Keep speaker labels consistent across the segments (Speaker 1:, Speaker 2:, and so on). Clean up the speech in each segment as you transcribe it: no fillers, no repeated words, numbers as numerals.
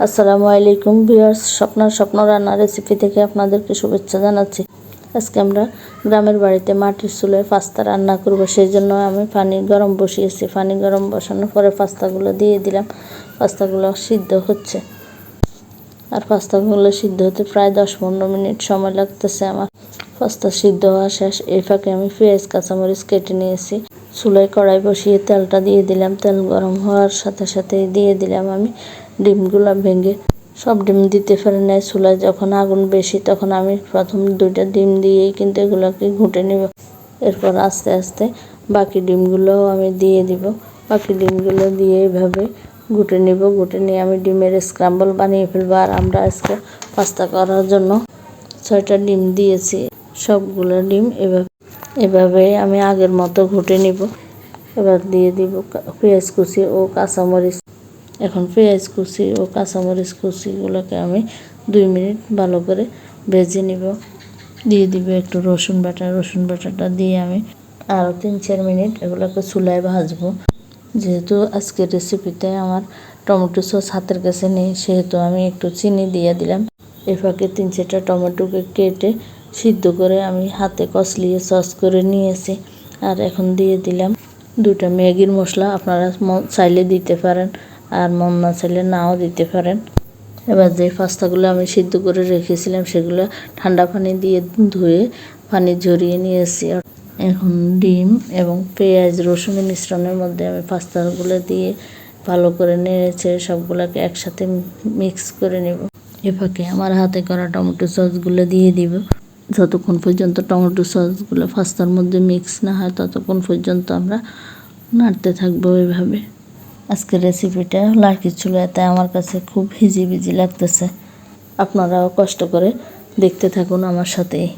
Speaker 1: আসসালামু আলাইকুম ভিউয়ার্স, স্বপ্ন রান্না রেসিপি থেকে আপনাদেরকে শুভেচ্ছা জানাচ্ছি। আজকে আমরা গ্রামের বাড়িতে মাটির চুলায় পাস্তা রান্না করব। সেই জন্য আমি পানি গরম বসিয়েছি। পানি গরম বসানোর পরে পাস্তাগুলো দিয়ে দিলাম। পাস্তাগুলো সিদ্ধ হচ্ছে, আর পাস্তাগুলো সিদ্ধ হতে প্রায় 10-15 মিনিট সময় লাগতেছে আমার। পাস্তা সিদ্ধ হওয়া শেষ। এই ফাঁকে আমি পেঁয়াজ কাঁচামরিচ কেটে নিয়েছি। চুলায় কড়াই বসিয়ে তেলটা দিয়ে দিলাম। তেল গরম হওয়ার সাথে সাথে দিয়ে দিলাম আমি ডিমগুলো ভেঙে। সব ডিম দিতে পারি না, চুলায় যখন আগুন বেশি তখন আমি প্রথম 2টা ডিম দিয়েই কিন্তু এগুলোকে ঘুটে নেব। এরপর আস্তে আস্তে বাকি ডিমগুলোও আমি দিয়ে দিব। বাকি ডিমগুলো দিয়ে এইভাবে ঘুটে নেব। ঘুটে নিয়ে আমি ডিমের স্ক্রাম্বল বানিয়ে ফেলবো। আর আমরা আজকে পাস্তা করার জন্য 6টা ডিম দিয়েছি। সবগুলো ডিম এভাবে আমি আগের মতো ঘুটে নিব। এবার দিয়ে দিব পেঁয়াজ কুচি ও কাঁচামরিচ। এখন পেঁয়াজ কুচি ও কাঁচামরিচ কুচিগুলোকে আমি 2 মিনিট ভালো করে ভেজে নিব। দিয়ে দিব একটু রসুন বাটাটা দিয়ে আমি আরও 3-4 মিনিট এগুলোকে চুলায় ভাজবো। যেহেতু আজকের রেসিপিতে আমার টমেটো সস হাতের কাছে নেই, সেহেতু আমি একটু চিনি দিয়ে দিলাম। এ ফাঁকে 3-4টা টমেটোকে কেটে সিদ্ধ করে আমি হাতে কচলিয়ে সস করে নিয়েছি। আর এখন দিয়ে দিলাম 2টা ম্যাগির মশলা। আপনারা চাইলে দিতে পারেন, আর মন না চাইলে নাও দিতে পারেন। এবার যে পাস্তাগুলো আমি সিদ্ধ করে রেখেছিলাম সেগুলো ঠান্ডা পানি দিয়ে ধুয়ে পানি ঝরিয়ে নিয়েছি। এখন ডিম এবং পেঁয়াজ রসুনের মিশ্রণের মধ্যে আমি পাস্তাগুলো দিয়ে ভালো করে নেড়েছে সবগুলোকে একসাথে মিক্স করে নেব। এ ফাঁকে আমার হাতে করা টমেটো সসগুলো দিয়ে দিব। যতক্ষণ পর্যন্ত টমেটো সসগুলো পাস্তার মধ্যে মিক্স না হয় ততক্ষণ পর্যন্ত আমরা নাড়তে থাকবো এভাবে। আজকের রেসিপিটা লার্কির চুলায়, তাই আমার কাছে খুব হিজিবিজি লাগতেছে। আপনারাও কষ্ট করে দেখতে থাকুন আমার সাথেই।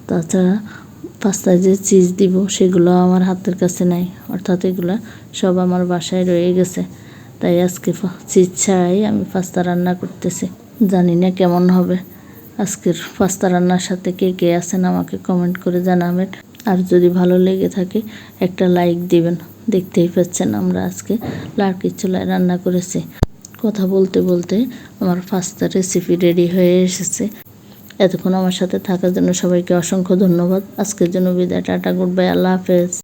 Speaker 1: তাছাড়া পাস্তায় যে চিজ দিব সেগুলো আমার হাতের কাছে নাই, অর্থাৎ এগুলো সব আমার বাসায় রয়ে গেছে। তাই আজকে চিজ ছাড়াই আমি পাস্তা রান্না করতেছি। জানি না কেমন হবে। আজকের পাস্তা রান্নার সাথে কে কে আছেন আমাকে কমেন্ট করে জানাবেন। আর যদি ভালো লেগে থাকে একটা লাইক দিবেন। দেখতেই পাচ্ছেন আমরা আজকে লার্কির চুলায় রান্না করেছি। কথা বলতে বলতে আমার পাস্তার রেসিপি রেডি হয়ে এসেছে। এতক্ষণ আমার সাথে থাকার জন্য সবাইকে অসংখ্য ধন্যবাদ। আজকের জন্য বিদায়। টাটা, গুড বাই, আল্লাহ হাফেজ।